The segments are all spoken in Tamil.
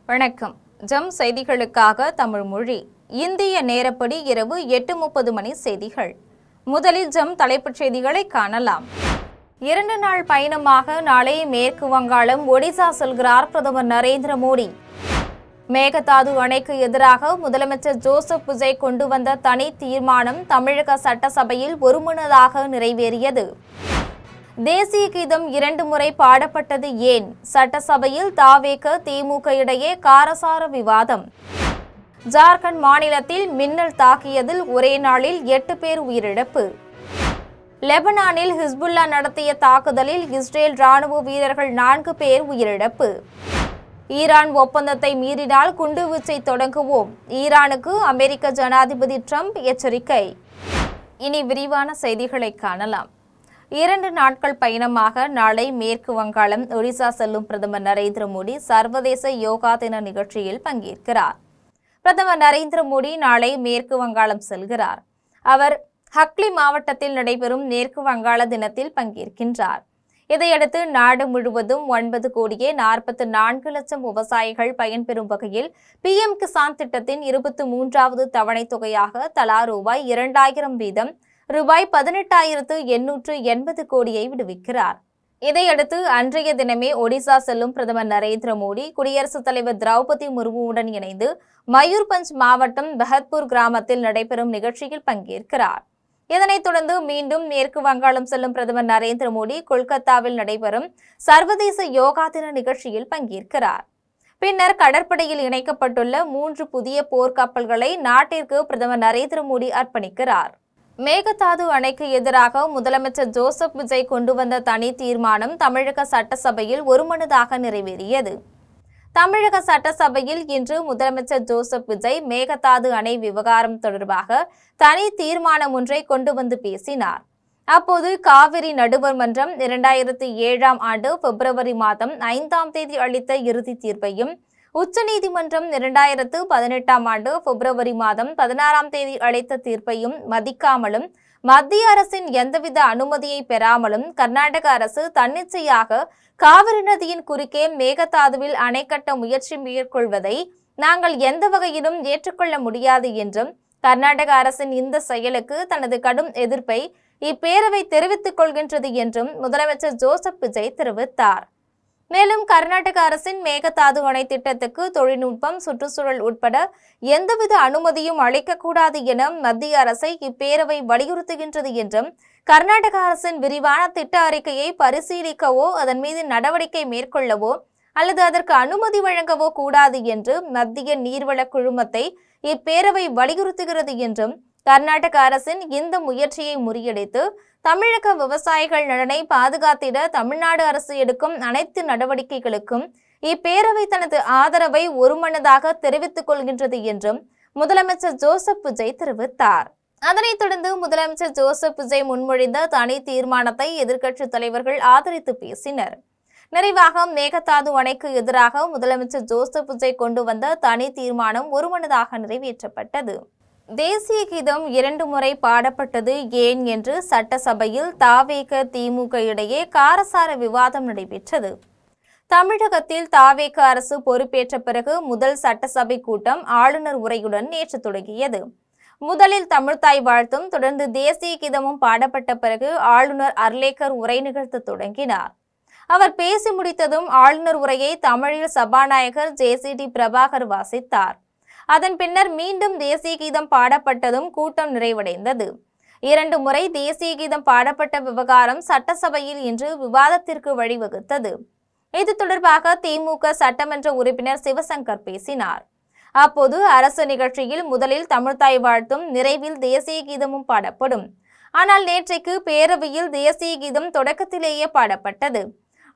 வணக்கம். ஜம் செய்திகளுக்காக தமிழ் மொழி. இந்திய நேரப்படி இரவு 8:30 மணி செய்திகள். முதலில் ஜம் தலைப்புச் செய்திகளை காணலாம். 2 நாள் பயணமாக நாளை மேற்கு வங்காளம், ஒடிசா செல்கிறார் பிரதமர் நரேந்திர மோடி. மேகதாது அணைக்கு எதிராக முதலமைச்சர் ஜோசப் விஜய் கொண்டு வந்த தனி தீர்மானம் தமிழக சட்டசபையில் ஒருமனதாக நிறைவேறியது. தேசிய கீதம் 2 முறை பாடப்பட்டது ஏன்? சட்டசபையில் தாவேக திமுக இடையே காரசார விவாதம். ஜார்க்கண்ட் மாநிலத்தில் மின்னல் தாக்கியதில் ஒரே நாளில் 8 பேர் உயிரிழப்பு. லெபனானில் ஹிஸ்புல்லா நடத்திய தாக்குதலில் இஸ்ரேல் ராணுவ வீரர்கள் 4 பேர் உயிரிழப்பு. ஈரான் ஒப்பந்தத்தை மீறினால் குண்டுவீச்சை தொடங்குவோம். ஈரானுக்கு அமெரிக்க ஜனாதிபதி ட்ரம்ப் எச்சரிக்கை. இனி விரிவான செய்திகளை காணலாம். 2 நாட்கள் பயணமாக நாளை மேற்கு வங்காளம், ஒடிசா செல்லும் பிரதமர் நரேந்திர மோடி சர்வதேச யோகா தின நிகழ்ச்சியில் பங்கேற்கிறார். பிரதமர் நரேந்திர மோடி நாளை மேற்கு வங்காளம் செல்கிறார். அவர் ஹக்லி மாவட்டத்தில் நடைபெறும் மேற்கு வங்காள தினத்தில் பங்கேற்கின்றார். இதையடுத்து நாடு முழுவதும் 9,44 லட்சம் விவசாயிகள் பயன்பெறும் வகையில் PM கிசான் திட்டத்தின் 23வது தவணை தொகையாக தலா ரூபாய் 2,000 வீதம் ரூபாய் 18,880 கோடியை விடுவிக்கிறார். இதையடுத்து அன்றைய தினமே ஒடிசா செல்லும் பிரதமர் நரேந்திர மோடி குடியரசுத் தலைவர் திரௌபதி முர்முவுடன் இணைந்து மயூர்பஞ்ச் மாவட்டம் பெஹத்பூர் கிராமத்தில் நடைபெறும் நிகழ்ச்சியில் பங்கேற்கிறார். இதனைத் தொடர்ந்து மீண்டும் மேற்கு வங்காளம் செல்லும் பிரதமர் நரேந்திர மோடி கொல்கத்தாவில் நடைபெறும் சர்வதேச யோகா தின நிகழ்ச்சியில் பங்கேற்கிறார். பின்னர் கடற்படையில் இணைக்கப்பட்டுள்ள 3 புதிய போர்க்கப்பல்களை நாட்டிற்கு பிரதமர் நரேந்திர மோடி அர்ப்பணிக்கிறார். மேகதாது அணைக்கு எதிராக முதலமைச்சர் ஜோசப் விஜய் கொண்டு வந்த தனி தீர்மானம் தமிழக சட்டசபையில் ஒருமனதாக நிறைவேறியது. தமிழக சட்டசபையில் இன்று முதலமைச்சர் ஜோசப் விஜய் மேகதாது அணை விவகாரம் தொடர்பாக தனி தீர்மானம் ஒன்றை கொண்டு வந்து பேசினார். அப்போது காவிரி நடுவர் மன்றம் 2007ஆம் ஆண்டு பிப்ரவரி மாதம் 5ஆம் தேதி அளித்த இறுதி தீர்ப்பையும், உச்சநீதிமன்றம் 2018ஆம் ஆண்டு பிப்ரவரி மாதம் 16ஆம் தேதி அளித்த தீர்ப்பையும் மதிக்காமலும், மத்திய அரசின் எந்தவித அனுமதியை பெறாமலும் கர்நாடக அரசு தன்னிச்சையாக காவிரி நதியின் குறுக்கே மேகதாதுவில் அணை கட்ட முயற்சி மேற்கொள்வதை நாங்கள் எந்த வகையிலும் ஏற்றுக்கொள்ள முடியாது என்றும், கர்நாடக அரசின் இந்த செயலுக்கு தனது கடும் எதிர்ப்பை இப்பேரவை தெரிவித்துக் கொள்கின்றது என்றும் முதலமைச்சர் ஜோசப் விஜய் தெரிவித்தார். மேலும் கர்நாடக அரசின் மேகதாது அணை திட்டத்துக்கு தொழில்நுட்பம், சுற்றுச்சூழல் உட்பட எந்தவித அனுமதியும் அளிக்கக்கூடாது என மத்திய அரசை இப்பேரவை வலியுறுத்துகின்றது என்றும், கர்நாடக அரசின் விரிவான திட்ட அறிக்கையை பரிசீலிக்கவோ, அதன் மீது நடவடிக்கை மேற்கொள்ளவோ அல்லது அதற்கு அனுமதி வழங்கவோ கூடாது என்று மத்திய நீர்வள குழுமத்தை இப்பேரவை வலியுறுத்துகிறது என்றும், கர்நாடக அரசின் இந்த முயற்சியை முறியடித்து தமிழக விவசாயிகள் நலனை பாதுகாத்திட தமிழ்நாடு அரசு எடுக்கும் அனைத்து நடவடிக்கைகளுக்கும் இப்பேரவை தனது ஆதரவை ஒருமனதாக தெரிவித்துக் கொள்கின்றது என்றும் முதலமைச்சர் ஜோசப் விஜய் தெரிவித்தார். அதனைத் தொடர்ந்து முதலமைச்சர் ஜோசப் விஜய் முன்மொழிந்த தனி தீர்மானத்தை எதிர்க்கட்சித் தலைவர்கள் ஆதரித்து பேசினர். நிறைவாக மேகதாது அணைக்கு எதிராக முதலமைச்சர் ஜோசப் விஜய் கொண்டு வந்த தனி தீர்மானம் ஒருமனதாக நிறைவேற்றப்பட்டது. தேசிய கீதம் 2 முறை பாடப்பட்டது ஏன் என்று சட்டசபையில் தாவேக திமுக இடையே காரசார விவாதம் நடைபெற்றது. தமிழகத்தில் தாவேக அரசு பொறுப்பேற்ற பிறகு முதல் சட்டசபை கூட்டம் ஆளுநர் உரையுடன் நேற்று தொடங்கியது. முதலில் தமிழ்த்தாய் வாழ்த்தும், தொடர்ந்து தேசிய கீதமும் பாடப்பட்ட பிறகு ஆளுநர் அர்லேக்கர் உரை நிகழ்த்த தொடங்கினார். அவர் பேசி முடித்ததும் ஆளுநர் உரையை தமிழில் சபாநாயகர் JCD பிரபாகர் வாசித்தார். அதன் பின்னர் மீண்டும் தேசிய கீதம் பாடப்பட்டதும் கூட்டம் நிறைவடைந்தது. 2 முறை தேசிய கீதம் பாடப்பட்ட விவகாரம் சட்டசபையில் இன்று விவாதத்திற்கு வழிவகுத்தது. இது தொடர்பாக திமுக சட்டமன்ற உறுப்பினர் சிவசங்கர் பேசினார். அப்போது அரசு நிகழ்ச்சியில் முதலில் தமிழ்த்தாய் வாழ்த்தும், நிறைவில் தேசிய கீதமும் பாடப்படும். ஆனால் நேற்றைக்கு பேரவையில் தேசிய கீதம் தொடக்கத்திலேயே பாடப்பட்டது.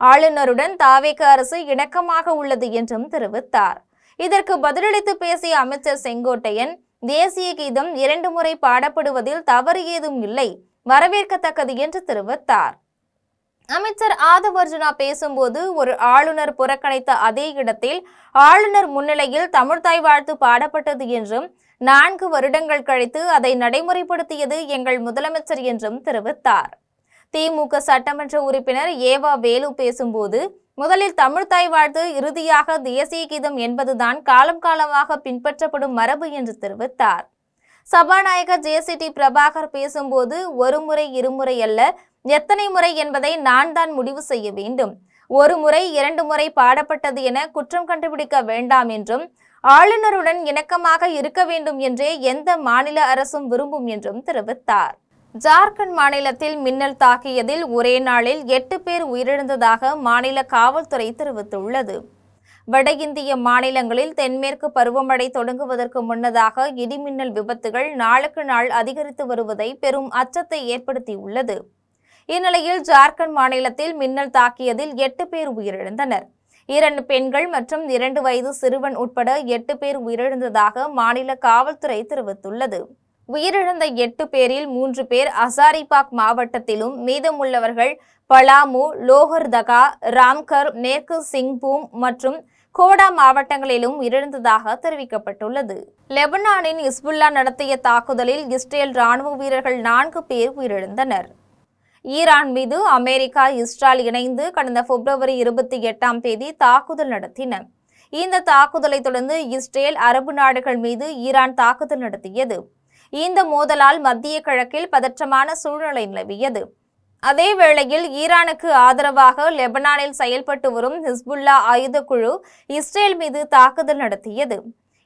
ஆளுநருடன் தாவேக அரசு இணக்கமாக உள்ளது என்றும் தெரிவித்தார். இதற்கு பதிலளித்து பேசிய அமைச்சர் செங்கோட்டையன், தேசிய கீதம் 2 முறை பாடப்படுவதில் தவறு ஏதும் இல்லை, வரவேற்கத்தக்கது என்று தெரிவித்தார். அமைச்சர் ஆதவர்ஜுனா பேசும்போது, ஒரு ஆளுநர் புறக்கணித்த அதே இடத்தில் ஆளுநர் முன்னிலையில் தமிழ்த்தாய் வாழ்த்து பாடப்பட்டது என்றும், 4 வருடங்கள் கழித்து அதை நடைமுறைப்படுத்தியது எங்கள் முதலமைச்சர் என்றும் தெரிவித்தார். திமுக சட்டமன்ற உறுப்பினர் ஏவா வேலு பேசும்போது, முதலில் தமிழ்த்தாய் வாழ்த்து, இறுதியாக தேசிய கீதம் என்பதுதான் காலம் காலமாக பின்பற்றப்படும் மரபு என்று தெரிவித்தார். சபாநாயகர் ஜே.சி.டி. பிரபாகர் பேசும்போது ஒரு முறை இருமுறை அல்ல, எத்தனை முறை என்பதை நான் தான் முடிவு செய்ய வேண்டும். ஒரு முறை 2 முறை பாடப்பட்டது என குற்றம் கண்டுபிடிக்க வேண்டாம் என்றும், ஆளுநருடன் இணக்கமாக இருக்க வேண்டும் என்றே எந்த மாநில அரசும் விரும்பும் என்றும் தெரிவித்தார். ஜார்க்கண்ட் மாநிலத்தில் மின்னல் தாக்கியதில் ஒரே நாளில் 8 பேர் உயிரிழந்ததாக மாநில காவல்துறை தெரிவித்துள்ளது. வட இந்திய மாநிலங்களில் தென்மேற்கு பருவமழை தொடங்குவதற்கு முன்னதாக இடிமின்னல் விபத்துகள் நாளுக்கு நாள் அதிகரித்து வருவதை பெரும் அச்சத்தை ஏற்படுத்தியுள்ளது. இந்நிலையில் ஜார்க்கண்ட் மாநிலத்தில் மின்னல் தாக்கியதில் 8 பேர் உயிரிழந்தனர். 2 பெண்கள் மற்றும் 2 வயது சிறுவன் உட்பட 8 பேர் உயிரிழந்ததாக மாநில காவல்துறை தெரிவித்துள்ளது. உயிரிழந்த 8 பேரில் 3 பேர் ஹசாரிபாக் மாவட்டத்திலும், மீதமுள்ளவர்கள் பலாமு, லோஹர்தகா, ராம்கர், மேற்கு சிங்பூம் மற்றும் கோடா மாவட்டங்களிலும் உயிரிழந்ததாக தெரிவிக்கப்பட்டுள்ளது. லெபனானின் ஹிஸ்புல்லா நடத்திய தாக்குதலில் இஸ்ரேல் ராணுவ வீரர்கள் 4 பேர் உயிரிழந்தனர். ஈரான் மீது அமெரிக்கா, இஸ்ரேல் இணைந்து கடந்த பிப்ரவரி 28ஆம் தேதி தாக்குதல் நடத்தின. இந்த தாக்குதலை தொடர்ந்து இஸ்ரேல், அரபு நாடுகள் மீது ஈரான் தாக்குதல் நடத்தியது. இந்த மோதலால் மத்திய கிழக்கில் பதற்றமான சூழ்நிலை நிலவியது. அதே வேளையில் ஈரானுக்கு ஆதரவாக லெபனானில் செயல்பட்டு வரும் ஹிஸ்புல்லா ஆயுதக்குழு இஸ்ரேல் மீது தாக்குதல் நடத்தியது.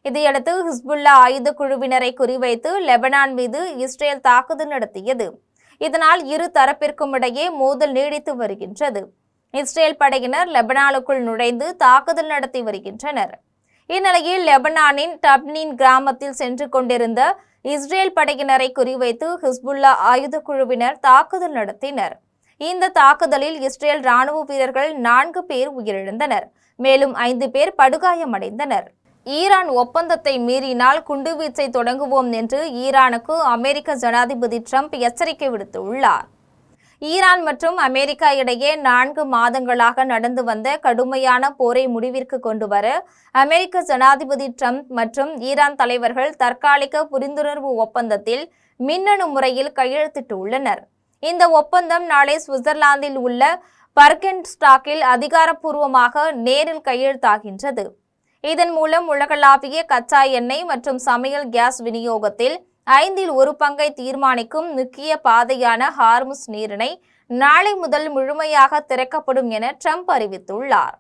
இதையடுத்து ஹிஸ்புல்லா ஆயுதக்குழுவினரை குறிவைத்து லெபனான் மீது இஸ்ரேல் தாக்குதல் நடத்தியது. இதனால் இரு தரப்பிற்கும் இடையே மோதல் நீடித்து வருகின்றது. இஸ்ரேல் படையினர் லெபனானுக்குள் நுழைந்து தாக்குதல் நடத்தி வருகின்றனர். இந்நிலையில் லெபனானின் டப்னின் கிராமத்தில் சென்று கொண்டிருந்த இஸ்ரேல் படையினரை குறிவைத்து ஹிஸ்புல்லா ஆயுதக்குழுவினர் தாக்குதல் நடத்தினர். இந்த தாக்குதலில் இஸ்ரேல் ராணுவ வீரர்கள் 4 பேர் உயிரிழந்தனர். மேலும் 5 பேர் படுகாயமடைந்தனர். ஈரான் ஒப்பந்தத்தை மீறினால் குண்டுவீச்சை தொடங்குவோம் என்று ஈரானுக்கு அமெரிக்க ஜனாதிபதி ட்ரம்ப் எச்சரிக்கை விடுத்துள்ளார். ஈரான் மற்றும் அமெரிக்கா இடையே 4 மாதங்களாக நடந்து வந்த கடுமையான போரை முடிவிற்கு கொண்டு வர அமெரிக்க ஜனாதிபதி ட்ரம்ப் மற்றும் ஈரான் தலைவர்கள் தற்காலிக புரிந்துணர்வு ஒப்பந்தத்தில் மின்னணு முறையில் கையெழுத்திட்டுள்ளனர். இந்த ஒப்பந்தம் நாளை சுவிட்சர்லாந்தில் உள்ள பர்கென்ஸ்டாக்கில் அதிகாரப்பூர்வமாக நேரில் கையெழுத்தாகின்றது. இதன் மூலம் உலகளாவிய கச்சா எண்ணெய் மற்றும் சமையல் கேஸ் விநியோகத்தில் 5இல் 1 பங்கை தீர்மானிக்கும் முக்கிய பாதையான ஹார்முஸ் நீரிணை நாளை முதல் முழுமையாக திறக்கப்படும் என ட்ரம்ப் அறிவித்துள்ளார்.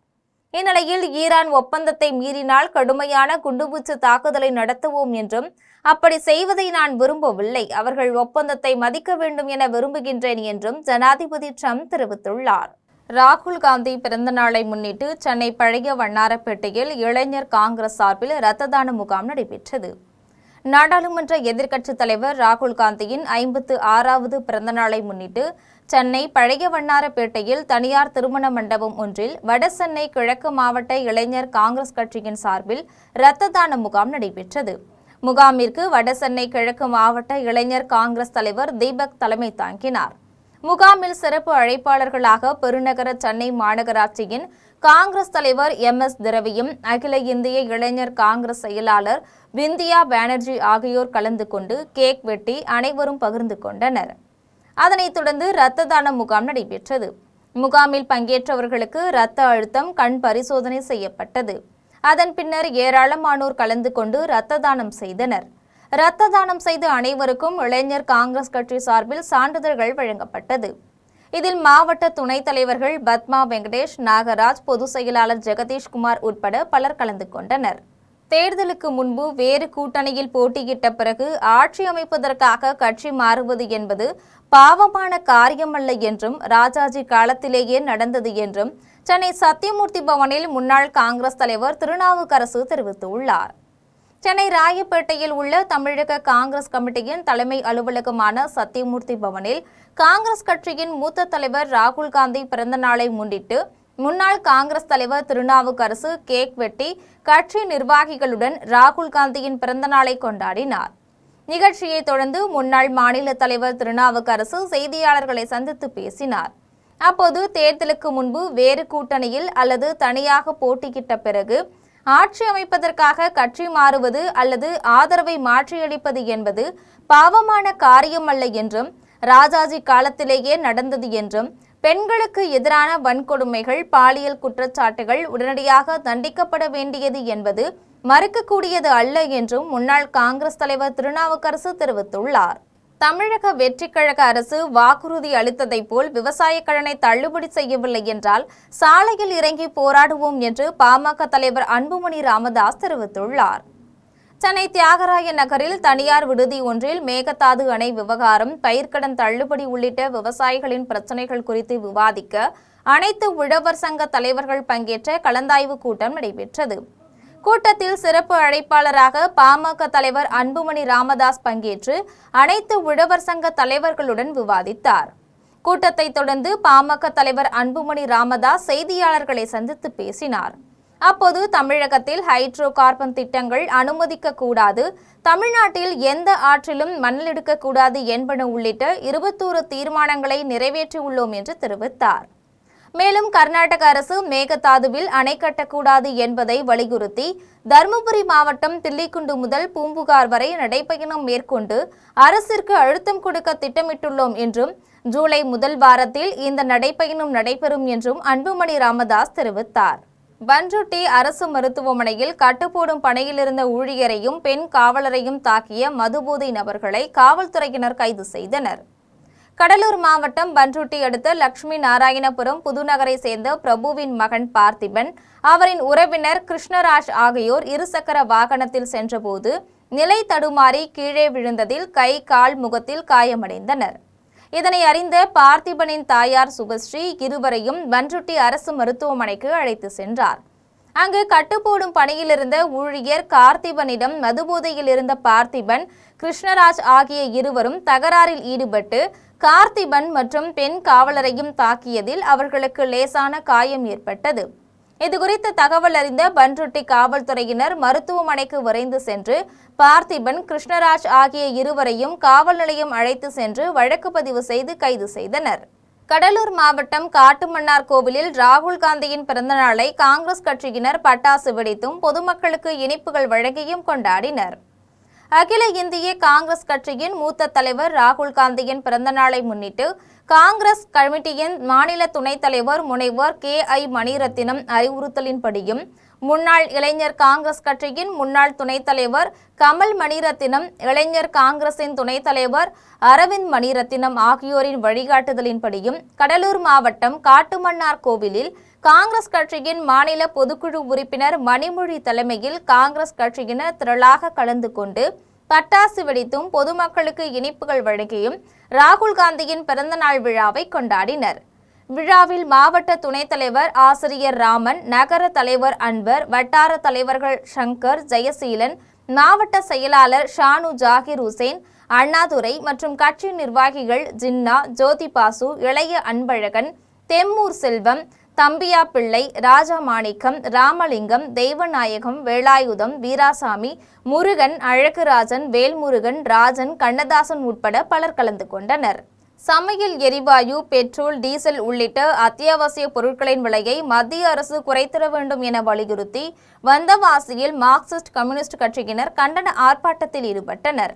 இந்நிலையில் ஈரான் ஒப்பந்தத்தை மீறினால் கடுமையான குண்டுவீச்சு தாக்குதலை நடத்துவோம் என்றும், அப்படி செய்வதை நான் விரும்பவில்லை, அவர்கள் ஒப்பந்தத்தை மதிக்க வேண்டும் என விரும்புகின்றேன் என்றும் ஜனாதிபதி ட்ரம்ப் தெரிவித்துள்ளார். ராகுல் காந்தி பிறந்த நாளை முன்னிட்டு சென்னை பழைய வண்ணாரப்பேட்டையில் இளைஞர் காங்கிரஸ் சார்பில் இரத்த தான முகாம் நடைபெற்றது. நாடாளுமன்ற எதிர்க்கட்சித் தலைவர் ராகுல் காந்தியின் 56வது பிறந்த நாளை முன்னிட்டு சென்னை பழைய வண்ணாரப்பேட்டையில் தனியார் திருமண மண்டபம் ஒன்றில் வடசென்னை கிழக்கு மாவட்ட இளைஞர் காங்கிரஸ் கட்சியின் சார்பில் இரத்த தான முகாம் நடைபெற்றது. முகாமிற்கு வடசென்னை கிழக்கு மாவட்ட இளைஞர் காங்கிரஸ் தலைவர் தீபக் தலைமை தாங்கினார். முகாமில் சிறப்பு அழைப்பாளர்களாக பெருநகர சென்னை மாநகராட்சியின் காங்கிரஸ் தலைவர் MS திரவியும், அகில இந்திய இளைஞர் காங்கிரஸ் செயலாளர் விந்தியா பானர்ஜி ஆகியோர் கலந்து கொண்டு கேக் வெட்டி அனைவரும் பகிர்ந்து கொண்டனர். அதனைத் தொடர்ந்து இரத்த தான முகாம் நடைபெற்றது. முகாமில் பங்கேற்றவர்களுக்கு இரத்த அழுத்தம், கண் பரிசோதனை செய்யப்பட்டது. அதன் பின்னர் ஏராளமானோர் கலந்து கொண்டு இரத்த தானம் செய்தனர். இரத்த தானம் செய்த அனைவருக்கும் இளைஞர் காங்கிரஸ் கட்சி சார்பில் சான்றிதழ்கள் வழங்கப்பட்டது. இதில் மாவட்ட துணைத் தலைவர்கள் பத்மா வெங்கடேஷ், நாகராஜ், பொதுச் செயலாளர் ஜெகதீஷ்குமார் உட்பட பலர் கலந்து கொண்டனர். தேர்தலுக்கு முன்பு வேறு கூட்டணியில் போட்டியிட்ட பிறகு ஆட்சி அமைப்பதற்காக கட்சி மாறுவது என்பது பாவமான காரியமல்ல என்றும், ராஜாஜி காலத்திலேயே நடந்தது என்றும் சென்னை சத்தியமூர்த்தி பவனில் முன்னாள் காங்கிரஸ் தலைவர் திருநாவுக்கரசு தெரிவித்துள்ளார். சென்னை ராயப்பேட்டையில் உள்ள தமிழக காங்கிரஸ் கமிட்டியின் தலைமை அலுவலகமான சத்தியமூர்த்தி பவனில் காங்கிரஸ் கட்சியின் மூத்த தலைவர் ராகுல் காந்தி பிறந்த நாளை முன்னிட்டு முன்னாள் காங்கிரஸ் தலைவர் திருநாவுக்கரசு கேக் வெட்டி கட்சி நிர்வாகிகளுடன் ராகுல் காந்தியின் பிறந்த நாளை கொண்டாடினார். நிகழ்ச்சியை தொடர்ந்து முன்னாள் மாநில தலைவர் திருநாவுக்கரசு செய்தியாளர்களை சந்தித்து பேசினார். அப்போது தேர்தலுக்கு முன்பு வேறு கூட்டணியில் அல்லது தனியாக போட்டியிட்ட பிறகு ஆட்சி அமைப்பதற்காக கட்சி மாறுவது அல்லது ஆதரவை மாற்றியளிப்பது என்பது பாவமான காரியமல்ல என்றும், ராஜாஜி காலத்திலேயே நடந்தது என்றும், பெண்களுக்கு எதிரான வன்கொடுமைகள், பாலியல் குற்றச்சாட்டுகள் உடனடியாக தண்டிக்கப்பட வேண்டியது என்பது மறுக்கக்கூடியது அல்ல என்றும் முன்னாள் காங்கிரஸ் தலைவர் திருநாவுக்கரசு தெரிவித்துள்ளார். தமிழக வெற்றிக் கழக அரசு வாக்குறுதி அளித்ததைப் போல் விவசாய கடனை தள்ளுபடி செய்யவில்லை என்றால் சாலையில் இறங்கி போராடுவோம் என்று பாமக தலைவர் அன்புமணி ராமதாஸ் தெரிவித்துள்ளார். சென்னை தியாகராய நகரில் தனியார் விடுதி ஒன்றில் மேகதாது அணை விவகாரம், பயிர்க்கடன் தள்ளுபடி உள்ளிட்ட விவசாயிகளின் பிரச்சினைகள் குறித்து விவாதிக்க அனைத்து உழவர் சங்க தலைவர்கள் பங்கேற்ற கலந்தாய்வு கூட்டம் நடைபெற்றது. கூட்டத்தில் சிறப்பு அழைப்பாளராக பாமக தலைவர் அன்புமணி ராமதாஸ் பங்கேற்று அனைத்து உழவர் சங்க தலைவர்களுடன் விவாதித்தார். கூட்டத்தை தொடர்ந்து பாமக தலைவர் அன்புமணி ராமதாஸ் செய்தியாளர்களை சந்தித்து பேசினார். அப்போது தமிழகத்தில் ஹைட்ரோ கார்பன் திட்டங்கள் அனுமதிக்க கூடாது, தமிழ்நாட்டில் எந்த ஆற்றிலும் மணல் எடுக்கக்கூடாது என்பன உள்ளிட்ட 21 தீர்மானங்களை நிறைவேற்றியுள்ளோம் என்று தெரிவித்தார். மேலும் கர்நாடக அரசு மேகதாதுவில் அணை கட்டக்கூடாது என்பதை வலியுறுத்தி தருமபுரி மாவட்டம் தில்லிக்குண்டு முதல் பூம்புகார் வரை நடைபயணம் மேற்கொண்டு அரசிற்கு அழுத்தம் கொடுக்க திட்டமிட்டுள்ளோம் என்றும், ஜூலை முதல் வாரத்தில் இந்த நடைபயணம் நடைபெறும் என்றும் அன்புமணி ராமதாஸ் தெரிவித்தார். பண்ருட்டி அரசு மருத்துவமனையில் கட்டுப்போடும் பணியில் இருந்த ஊழியரையும் பெண் காவலரையும் தாக்கிய மதுபோதை நபர்களை காவல்துறையினர் கைது செய்தனர். கடலூர் மாவட்டம் பண்ருட்டி அடுத்த லட்சுமி நாராயணபுரம் புதுநகரை சேர்ந்த பிரபுவின் மகன் பார்த்திபன், அவரின் உறவினர் கிருஷ்ணராஜ் ஆகியோர் இருசக்கர வாகனத்தில் சென்றபோது நிலை தடுமாறி கீழே விழுந்ததில் கை, கால், முகத்தில் காயமடைந்தனர். இதனை அறிந்த பார்த்திபனின் தாயார் சுபஸ்ரீ இருவரையும் பண்ருட்டி அரசு மருத்துவமனைக்கு அழைத்து சென்றார். அங்கு கட்டுப்போடும் பணியில் இருந்த ஊழியர் கார்த்திபனிடம் மதுபோதையில் இருந்த பார்த்திபன், கிருஷ்ணராஜ் ஆகிய இருவரும் தகராறில் ஈடுபட்டு கார்த்திபன் மற்றும் பெண் காவலரையும் தாக்கியதில் அவர்களுக்கு லேசான காயம் ஏற்பட்டது. இதுகுறித்த தகவல் அறிந்த பண்ருட்டி காவல்துறையினர் மருத்துவமனைக்கு விரைந்து சென்று பார்த்திபன், கிருஷ்ணராஜ் ஆகிய இருவரையும் காவல் நிலையம் அழைத்து சென்று வழக்கு பதிவு செய்து கைது செய்தனர். கடலூர் மாவட்டம் காட்டுமன்னார் கோவிலில் ராகுல் காந்தியின் பிறந்தநாளை காங்கிரஸ் கட்சியினர் பட்டாசு வெடித்தும் பொதுமக்களுக்கு இனிப்புகள் வழங்கியும் கொண்டாடினர். அகில இந்திய காங்கிரஸ் கட்சியின் மூத்த தலைவர் ராகுல் காந்தியின் பிறந்தநாளை முன்னிட்டு காங்கிரஸ் கமிட்டியின் மாநில துணைத் தலைவர் முனைவர் KI மணிரத்தினம் அறிவுறுத்தலின்படியும், முன்னாள் இளைஞர் காங்கிரஸ் கட்சியின் முன்னாள் துணைத் தலைவர் கமல் மணிரத்தினம், இளைஞர் காங்கிரசின் துணைத் தலைவர் அரவிந்த் மணிரத்தினம் ஆகியோரின் வழிகாட்டுதலின்படியும் கடலூர் மாவட்டம் காட்டுமன்னார் கோவிலில் காங்கிரஸ் கட்சியின் மாநில பொதுக்குழு உறுப்பினர் மணிமொழி தலைமையில் காங்கிரஸ் கட்சியினர் திரளாக கலந்து கொண்டு பட்டாசு வெடித்தும் பொதுமக்களுக்கு இனிப்புகள் வழங்கியும் ராகுல் காந்தியின் பிறந்தநாள் விழாவை கொண்டாடினர். விழாவில் மாவட்ட துணைத் தலைவர் ஆசிரியர் ராமன், நகர தலைவர் அன்வர், வட்டார தலைவர்கள் சங்கர், ஜெயசீலன், மாவட்ட செயலாளர் ஷானு ஜாகிர் ஹுசேன், அண்ணாதுரை மற்றும் கட்சி நிர்வாகிகள் ஜின்னா, ஜோதிபாசு, இளைய அன்பழகன், தெம்மூர் செல்வம், தம்பியா பிள்ளை, ராஜா மாணிக்கம், ராமலிங்கம், தெய்வநாயகம், வேலாயுதம், வீராசாமி, முருகன், அழகுராஜன், வேல்முருகன், ராஜன், கண்ணதாசன் உட்பட பலர் கலந்து கொண்டனர். சமையல் எரிவாயு, பெட்ரோல், டீசல் உள்ளிட்ட அத்தியாவசிய பொருட்களின் விலையை மத்திய அரசு குறைத்திட வேண்டும் என வலியுறுத்தி வந்தவாசியில் மார்க்சிஸ்ட் கம்யூனிஸ்ட் கட்சியினர் கண்டன ஆர்ப்பாட்டத்தில் ஈடுபட்டனர்.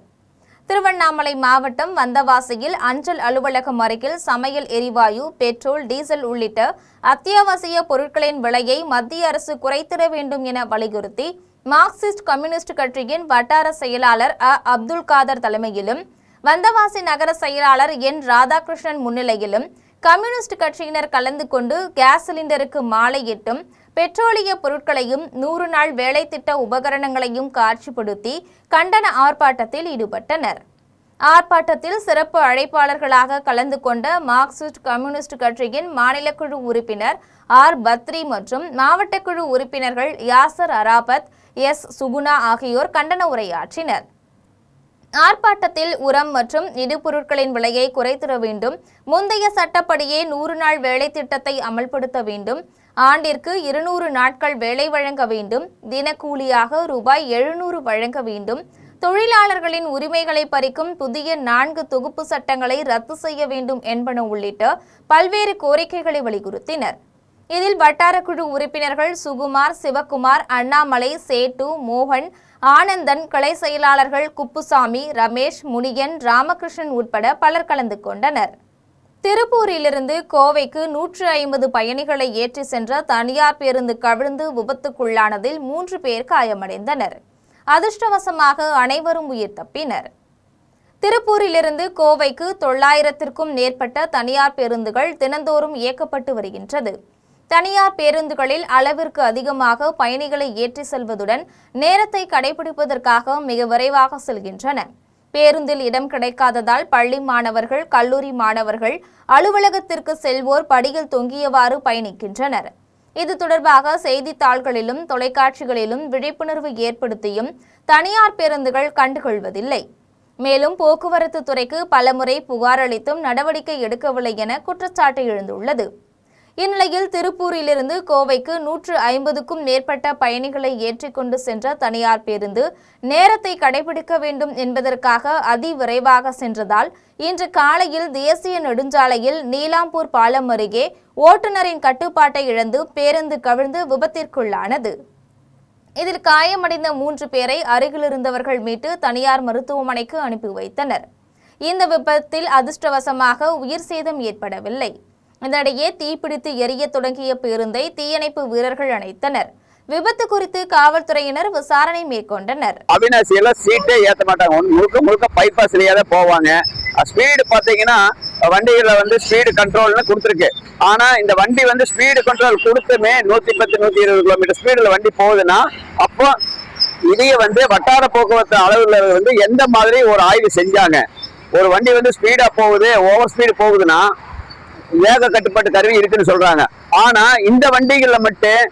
திருவண்ணாமலை மாவட்டம் வந்தவாசியில் அஞ்சல் அலுவலகம் அருகில் சமையல் எரிவாயு, பெட்ரோல், டீசல் உள்ளிட்ட அத்தியாவசிய பொருட்களின் விலையை மத்திய அரசு குறைத்திட வேண்டும் என வலியுறுத்தி மார்க்சிஸ்ட் கம்யூனிஸ்ட் கட்சியின் வட்டார செயலாளர் அப்துல் காதர் தலைமையிலும், வந்தவாசி நகர செயலாளர் N ராதாகிருஷ்ணன் முன்னிலையிலும் கம்யூனிஸ்ட் கட்சியினர் கலந்து கொண்டு கேஸ் சிலிண்டருக்கு மாலையிட்டும் பெட்ரோலிய பொருட்களையும் 100 நாள் வேலை திட்ட உபகரணங்களையும் காட்சிப்படுத்தி கண்டன ஆர்ப்பாட்டத்தில் ஈடுபட்டனர். ஆர்ப்பாட்டத்தில் சிறப்பு அழைப்பாளர்களாக கலந்து கொண்ட மார்க்சிஸ்ட் கம்யூனிஸ்ட் கட்சியின் மாநில குழு உறுப்பினர் R பத்ரி மற்றும் மாவட்ட குழு உறுப்பினர்கள் யாசர் அராபத், S சுகுணா ஆகியோர் கண்டன உரையாற்றினர். ஆர்ப்பாட்டத்தில் உரம் மற்றும் இடுபொருட்களின் விலையை குறைத்திட வேண்டும், முந்தைய சட்டப்படியே 100 நாள் வேலை திட்டத்தை அமல்படுத்த வேண்டும், ஆண்டிற்கு 200 நாட்கள் வேலை வழங்க வேண்டும், தினக்கூலியாக ரூபாய் 700 வழங்க வேண்டும், தொழிலாளர்களின் உரிமைகளை பறிக்கும் புதிய 4 தொகுப்பு சட்டங்களை ரத்து செய்ய வேண்டும் என்பன உள்ளிட்ட பல்வேறு கோரிக்கைகளை வலியுறுத்தினர். இதில் வட்டார குழு உறுப்பினர்கள் சுகுமார், சிவகுமார், அண்ணாமலை, சேட்டு, மோகன், ஆனந்தன், கிளை செயலாளர்கள் குப்புசாமி, ரமேஷ், முனியன், ராமகிருஷ்ணன் உட்பட பலர் கலந்து கொண்டனர். திருப்பூரிலிருந்து கோவைக்கு 150 பயணிகளை ஏற்றி சென்ற தனியார் பேருந்து கவிழ்ந்து விபத்துக்குள்ளானதில் 3 பேர் காயமடைந்தனர். அதிர்ஷ்டவசமாக அனைவரும் உயிர் தப்பினர். திருப்பூரிலிருந்து கோவைக்கு 900க்கும் மேற்பட்ட தனியார் பேருந்துகள் தினந்தோறும் இயக்கப்பட்டு வருகின்றது. தனியார் பேருந்துகளில் அளவிற்கு அதிகமாக பயணிகளை ஏற்றி செல்வதுடன் நேரத்தை கடைபிடிப்பதற்காக மிக விரைவாக செல்கின்றன. பேருந்தில் இடம் கிடைக்காததால் பள்ளி மாணவர்கள், கல்லூரி மாணவர்கள் அலுவலகத்திற்கு செல்வோர் படியில் தொங்கியவாறு பயணிக்கின்றனர். இது தொடர்பாக செய்தித்தாள்களிலும் தொலைக்காட்சிகளிலும் விழிப்புணர்வு ஏற்படுத்தியும் தனியார் பேருந்துகள் கண்டுகொள்வதில்லை. மேலும் போக்குவரத்து துறைக்கு பலமுறை புகார் அளித்தும் நடவடிக்கை எடுக்கவில்லை என குற்றச்சாட்டு எழுந்துள்ளது. இந்நிலையில் திருப்பூரிலிருந்து கோவைக்கு 150க்கும் மேற்பட்ட பயணிகளை ஏற்றிக்கொண்டு சென்ற தனியார் பேருந்து நேரத்தை கடைபிடிக்க வேண்டும் என்பதற்காக அதிவிரைவாக சென்றதால் இன்று காலையில் தேசிய நெடுஞ்சாலையில் நீலாம்பூர் பாலம் அருகே ஓட்டுநரின் கட்டுப்பாட்டை இழந்து பேருந்து கவிழ்ந்து விபத்திற்குள்ளானது. இதில் காயமடைந்த 3 பேரை அருகிலிருந்தவர்கள் மீட்டு தனியார் மருத்துவமனைக்கு அனுப்பி வைத்தனர். இந்த விபத்தில் அதிர்ஷ்டவசமாக உயிர் சேதம் ஏற்படவில்லை. இதனிடையே தீப்பிடித்து எரிய தொடங்கிய பேருந்தை தீயணைப்பு வீரர்கள் அணைத்தனர். விபத்து குறித்து காவல்துறையினர் விசாரணை மேற்கொண்டனர். அவினாசியில சீட்டே ஏற்ற மாட்டாங்க, முழுக்க முழுக்க பைபாஸ்லயே தான் போவாங்க. ஸ்பீடு பாத்தீங்கன்னா வண்டிகளை ஸ்பீடு கண்ட்ரோல்னு கொடுத்துருக்கு. ஆனா இந்த வண்டி ஸ்பீடு கண்ட்ரோல் கொடுத்துமே 110, 120 கிலோமீட்டர் ஸ்பீடுல வண்டி போகுதுன்னா அப்போ இதைய வட்டார போக்குவரத்து அளவுல எந்த மாதிரி ஒரு ஆய்வு செஞ்சாங்க? ஒரு வண்டி ஸ்பீடா போகுது, ஓவர் ஸ்பீடு போகுதுன்னா வேக கட்டுப்பாட்டு கருவி இருக்குன்னு சொல்றாங்க. ஆனா இந்த வண்டிகள்ல மட்டும்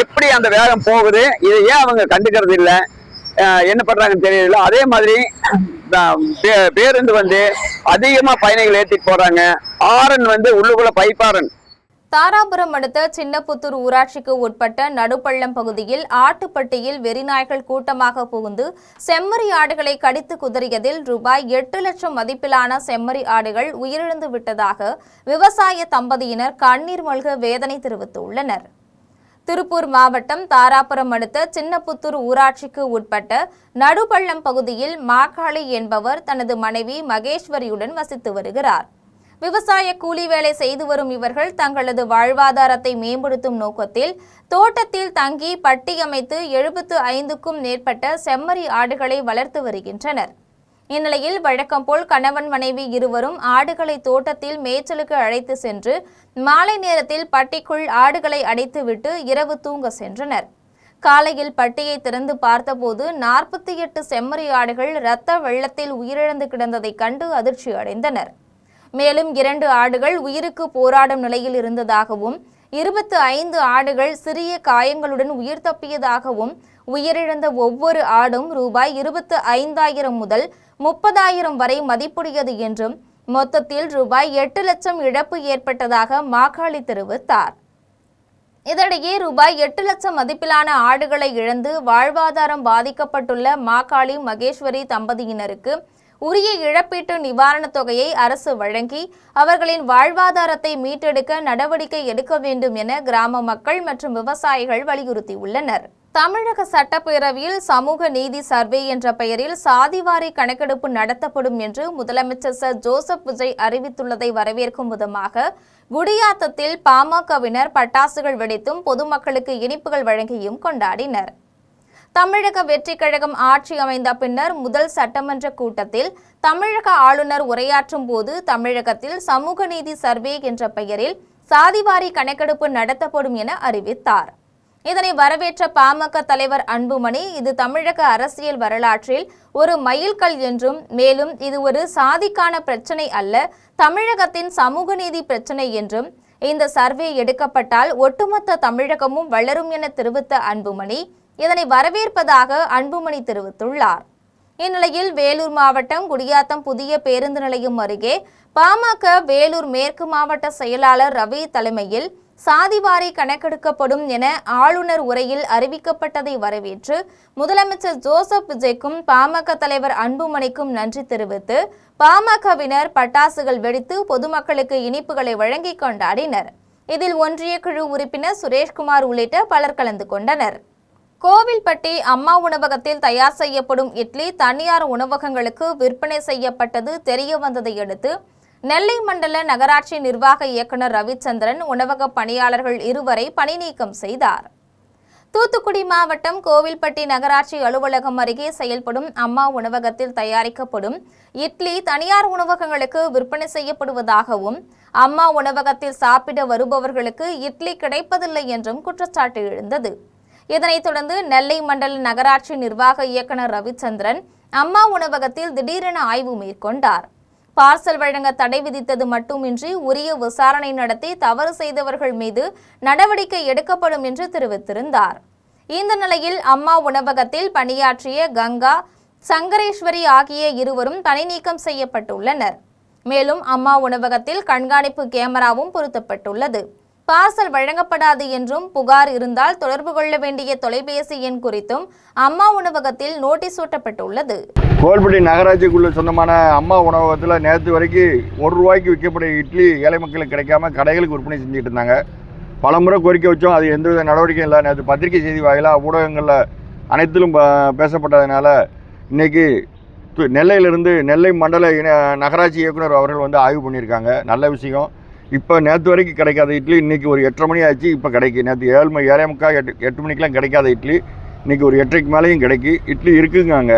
எப்படி அந்த வேகம் போகுது, இதை ஏன் அவங்க கண்டுக்கிறது இல்லை, என்ன பண்றாங்கன்னு தெரியல. அதே மாதிரி பேருந்து அதிகமா பயணிகள் ஏற்றிட்டு போறாங்க. ஆரன் உள்ளுக்குள்ள பைப்பாரன். தாராபுரம் அடுத்த சின்னப்புத்தூர் ஊராட்சிக்கு உட்பட்ட நடுப்பள்ளம் பகுதியில் ஆட்டுப்பட்டியில் வெறிநாய்கள் கூட்டமாக புகுந்து செம்மறி ஆடுகளை கடித்து குதறியதில் ரூபாய் 8 லட்சம் மதிப்பிலான செம்மறி ஆடுகள் உயிரிழந்து விட்டதாக விவசாய தம்பதியினர் கண்ணீர் மல்க வேதனை தெரிவித்துள்ளனர். திருப்பூர் மாவட்டம் தாராபுரம் அடுத்த சின்னப்புத்தூர் ஊராட்சிக்கு உட்பட்ட நடுப்பள்ளம் பகுதியில் மாக்காளி என்பவர் தனது மனைவி மகேஸ்வரியுடன் வசித்து வருகிறார். விவசாய கூலி வேலை செய்து வரும் இவர்கள் தங்களது வாழ்வாதாரத்தை மேம்படுத்தும் நோக்கத்தில் தோட்டத்தில் தங்கி பட்டி அமைத்து 75க்கும் மேற்பட்ட செம்மறி ஆடுகளை வளர்த்து வருகின்றனர். இந்நிலையில் வழக்கம் போல் கணவன் மனைவி இருவரும் ஆடுகளை தோட்டத்தில் மேய்ச்சலுக்கு அழைத்து சென்று மாலை நேரத்தில் பட்டிக்குள் ஆடுகளை அடைத்துவிட்டு இரவு தூங்க சென்றனர். காலையில் பட்டியை திறந்து பார்த்தபோது 48 செம்மறி ஆடுகள் இரத்த வெள்ளத்தில் உயிரிழந்து கிடந்ததை கண்டு அதிர்ச்சி அடைந்தனர். மேலும் 2 ஆடுகள் உயிருக்கு போராடும் நிலையில் இருந்ததாகவும் 25 ஆடுகள் சிறிய காயங்களுடன் உயிர் தப்பியதாகவும் உயிரிழந்த ஒவ்வொரு ஆடும் ரூபாய் 25,000 முதல் 30,000 வரை மதிப்புடையது என்றும் மொத்தத்தில் ரூபாய் 8 லட்சம் இழப்பு ஏற்பட்டதாக மாக்காளி தெரிவித்தார். இதனிடையே ரூபாய் 8 லட்சம் மதிப்பிலான ஆடுகளை இழந்து வாழ்வாதாரம் பாதிக்கப்பட்டுள்ள மாக்காளி மகேஸ்வரி தம்பதியினருக்கு உரிய இழப்பீட்டு நிவாரணத் தொகையை அரசு வழங்கி அவர்களின் வாழ்வாதாரத்தை மீட்டெடுக்க நடவடிக்கை எடுக்க வேண்டும் என கிராம மக்கள் மற்றும் விவசாயிகள் வலியுறுத்தியுள்ளனர். தமிழக சட்டப்பேரவையில் சமூக நீதி சர்வே என்ற பெயரில் சாதிவாரி கணக்கெடுப்பு நடத்தப்படும் என்று முதலமைச்சர் சர் ஜோசப் விஜய் அறிவித்துள்ளதை வரவேற்கும் விதமாக குடியாத்தத்தில் பாமகவினர் பட்டாசுகள் வெடித்தும் பொதுமக்களுக்கு இனிப்புகள் வழங்கியும் கொண்டாடினர். தமிழக வெற்றி கழகம் ஆட்சி அமைந்த பின்னர் முதல் சட்டமன்ற கூட்டத்தில் தமிழக ஆளுநர் உரையாற்றும் போது தமிழகத்தில் சமூக நீதி சர்வே என்ற பெயரில் சாதிவாரி கணக்கெடுப்பு நடத்தப்படும் என அறிவித்தார். இதனை வரவேற்ற பாமக தலைவர் அன்புமணி, இது தமிழக அரசியல் வரலாற்றில் ஒரு மைல்கல் என்றும், மேலும் இது ஒரு சாதிக்கான பிரச்சனை அல்ல, தமிழகத்தின் சமூக நீதி பிரச்சனை என்றும், இந்த சர்வே எடுக்கப்பட்டால் ஒட்டுமொத்த தமிழகமும் வளரும் என தெரிவித்த அன்புமணி இதனை வரவேற்பதாக அன்புமணி தெரிவித்துள்ளார். இந்நிலையில் வேலூர் மாவட்டம் குடியாத்தம் புதிய பேருந்து நிலையம் அருகே பாமக வேலூர் மேற்கு மாவட்ட செயலாளர் ரவி தலைமையில் சாதிவாரி கணக்கெடுக்கப்படும் என ஆளுநர் உரையில் அறிவிக்கப்பட்டதை வரவேற்று முதலமைச்சர் ஜோசப் விஜய்க்கும் பாமக தலைவர் அன்புமணிக்கும் நன்றி தெரிவித்து பாமகவினர் பட்டாசுகள் வெடித்து பொதுமக்களுக்கு இனிப்புகளை வழங்கி கொண்டாடினர். இதில் ஒன்றிய குழு உறுப்பினர் சுரேஷ்குமார் உள்ளிட்ட பலர் கலந்து கொண்டனர். கோவில்பட்டி அம்மா உணவகத்தில் தயார் செய்யப்படும் இட்லி தனியார் உணவகங்களுக்கு விற்பனை செய்யப்பட்டது தெரிய வந்ததை அடுத்து நெல்லை மண்டல நகராட்சி நிர்வாக இயக்குநர் ரவிச்சந்திரன் உணவக பணியாளர்கள் 2 வரை பணி நீக்கம் செய்தார். தூத்துக்குடி மாவட்டம் கோவில்பட்டி நகராட்சி அலுவலகம் அருகே செயல்படும் அம்மா உணவகத்தில் தயாரிக்கப்படும் இட்லி தனியார் உணவகங்களுக்கு விற்பனை செய்யப்படுவதாகவும், அம்மா உணவகத்தில் சாப்பிட வருபவர்களுக்கு இட்லி கிடைப்பதில்லை என்றும் குற்றச்சாட்டு எழுந்தது. இதனைத் தொடர்ந்து நெல்லை மண்டல நகராட்சி நிர்வாக இயக்குநர் ரவிச்சந்திரன் அம்மா உணவகத்தில் திடீரென ஆய்வு மேற்கொண்டார். பார்சல் வழங்க தடை விதித்தது மட்டுமின்றி உரிய விசாரணை நடத்தி தவறு செய்தவர்கள் மீது நடவடிக்கை எடுக்கப்படும் என்று தெரிவித்திருந்தார். இந்த நிலையில் அம்மா உணவகத்தில் பணியாற்றிய கங்கா, சங்கரேஸ்வரி ஆகிய 2வரும் பணி நீக்கம் செய்யப்பட்டுள்ளனர். மேலும் அம்மா உணவகத்தில் கண்காணிப்பு கேமராவும் பொருத்தப்பட்டுள்ளது. பார்சல் வழங்கப்படாது என்றும், புகார் இருந்தால் தொடர்பு கொள்ள வேண்டிய தொலைபேசி எண் குறித்தும் அம்மா உணவகத்தில் நோட்டீஸ் ஒட்டப்பட்டுள்ளது. கோவில்பட்டி நகராட்சிக்குள்ள சொந்தமான அம்மா உணவகத்தில் நேற்று வரைக்கும் ₹1 விற்கப்படும் இட்லி ஏழை மக்களுக்கு கிடைக்காம கடைகளுக்கு விற்பனை செஞ்சுட்டு இருந்தாங்க. பலமுறை கோரிக்கை வச்சோம், அது எந்தவித நடவடிக்கையும் இல்லை. நேற்று பத்திரிகை செய்தி வாயிலாக ஊடகங்களில் அனைத்திலும் பேசப்பட்டதுனால இன்றைக்கி நெல்லையிலிருந்து நெல்லை மண்டல நகராட்சி இயக்குனர் அவர்கள் ஆய்வு பண்ணியிருக்காங்க. நல்ல விஷயம். இப்போ நேற்று வரைக்கும் கிடைக்காத இட்லி இன்றைக்கி ஒரு 8:30 மணி ஆச்சு, இப்போ கிடைக்கி. நேற்று 7:45 மணிக்கெலாம் கிடைக்காத இட்லி இன்றைக்கி ஒரு 8:30க்கு மேலேயும் கிடைக்கி. இட்லி இருக்குங்க.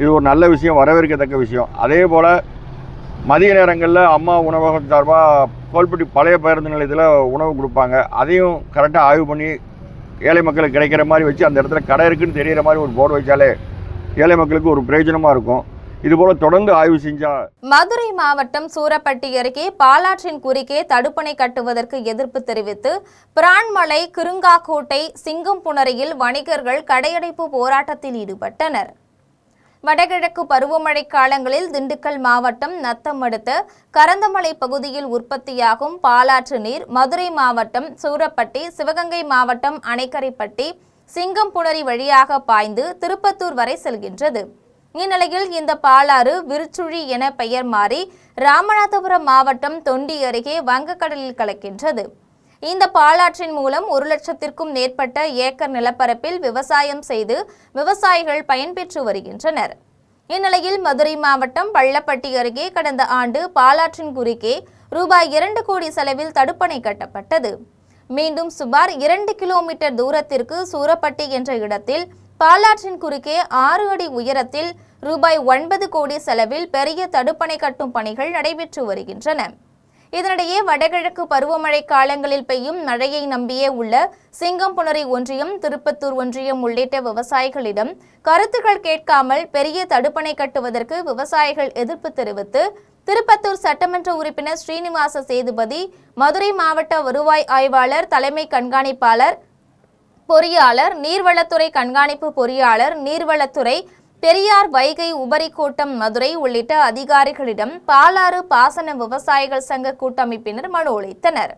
இது ஒரு நல்ல விஷயம், வரவேற்கத்தக்க விஷயம். அதே போல் மதிய நேரங்களில் அம்மா உணவகம் சார்பாக கோவில்பட்டி பழைய பேருந்து நிலையத்தில் உணவு கொடுப்பாங்க. அதையும் கரெக்டாக ஆய்வு பண்ணி ஏழை மக்களுக்கு கிடைக்கிற மாதிரி வச்சு அந்த இடத்துல கடை இருக்குன்னு தெரிகிற மாதிரி ஒரு போர்டு வச்சாலே ஏழை மக்களுக்கு ஒரு பிரயோஜனமாக இருக்கும். இதுபோல் தொடர்ந்து ஆய்வு செஞ்சால். மதுரை மாவட்டம் சூரப்பட்டி அருகே பாலாற்றின் குறுக்கே தடுப்பணை கட்டுவதற்கு எதிர்ப்பு தெரிவித்து பிரான்மலை, கிருங்காக்கோட்டை, சிங்கம்புணரியில் வணிகர்கள் கடையடைப்பு போராட்டத்தில் ஈடுபட்டனர். வடகிழக்கு பருவமழை காலங்களில் திண்டுக்கல் மாவட்டம் நத்தம் அடுத்த கரந்தமலை பகுதியில் உற்பத்தியாகும் பாலாற்று நீர் மதுரை மாவட்டம் சூரப்பட்டி, சிவகங்கை மாவட்டம் அணைக்கரைப்பட்டி, சிங்கம்புணரி வழியாக பாய்ந்து திருப்பத்தூர் வரை செல்கின்றது. இந்நிலையில் இந்த பாலாறு விருச்சுழி என பெயர் மாறி ராமநாதபுரம் மாவட்டம் தொண்டி அருகே வங்கக்கடலில் கலக்கின்றது. இந்த பாலாற்றின் மூலம் 1 லட்சத்திற்கும் மேற்பட்ட ஏக்கர் நிலப்பரப்பில் விவசாயம் செய்து விவசாயிகள் பயன்பெற்று வருகின்றனர். இந்நிலையில் மதுரை மாவட்டம் பள்ளப்பட்டி அருகே கடந்த ஆண்டு பாலாற்றின் குறுக்கே ₹2 கோடி செலவில் தடுப்பணை கட்டப்பட்டது. மீண்டும் சுமார் 2 கிலோமீட்டர் தூரத்திற்கு சூரப்பட்டி என்ற இடத்தில் பாலாற்றின் குறுக்கே 6 அடி உயரத்தில் ₹9 கோடி செலவில் பெரிய தடுப்பணை கட்டும் பணிகள் நடைபெற்று வருகின்றன. இதனிடையே வடகிழக்கு பருவமழை காலங்களில் பெய்யும் மழையை நம்பியே உள்ள சிங்கம்புணரி ஒன்றியம், திருப்பத்தூர் ஒன்றியம் உள்ளிட்ட விவசாயிகளிடம் கருத்துக்கள் கேட்காமல் பெரிய தடுப்பணை கட்டுவதற்கு விவசாயிகள் எதிர்ப்பு தெரிவித்து திருப்பத்தூர் சட்டமன்ற உறுப்பினர் ஸ்ரீனிவாச சேதுபதி, மதுரை மாவட்ட வருவாய் ஆய்வாளர், தலைமை கண்காணிப்பாளர், பொறியாளர், நீர்வளத்துறை கண்காணிப்பு பொறியாளர், நீர்வளத்துறை, பெரியார் வைகை உபரி கூட்டம் மதுரை உள்ளிட்ட அதிகாரிகளிடம் பாலாறு பாசன விவசாயிகள் சங்க கூட்டமைப்பினர் மனு அளித்தனர்.